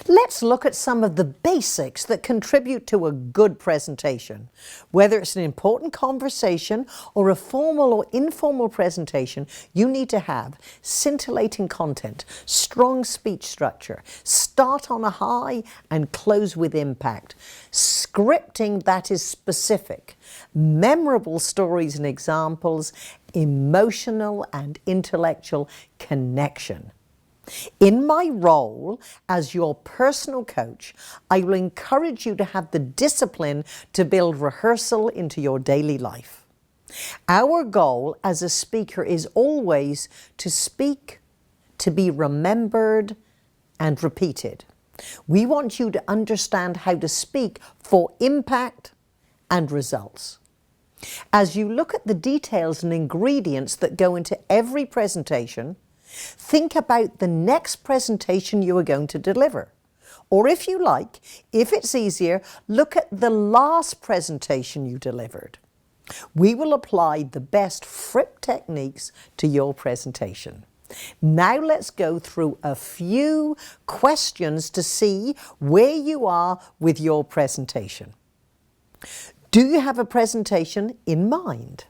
Let's look at some of the basics that contribute to a good presentation. Whether it's an important conversation or a formal or informal presentation, you need to have scintillating content, strong speech structure, start on a high and close with impact, scripting that is specific, memorable stories and examples, emotional and intellectual connection. In my role as your personal coach, I will encourage you to have the discipline to build rehearsal into your daily life. Our goal as a speaker is always to speak, to be remembered and repeated. We want you to understand how to speak for impact and results. As you look at the details and ingredients that go into every presentation, think about the next presentation you are going to deliver. Or if you like, if it's easier, look at the last presentation you delivered. We will apply the best Fripp techniques to your presentation. Now let's go through a few questions to see where you are with your presentation. Do you have a presentation in mind?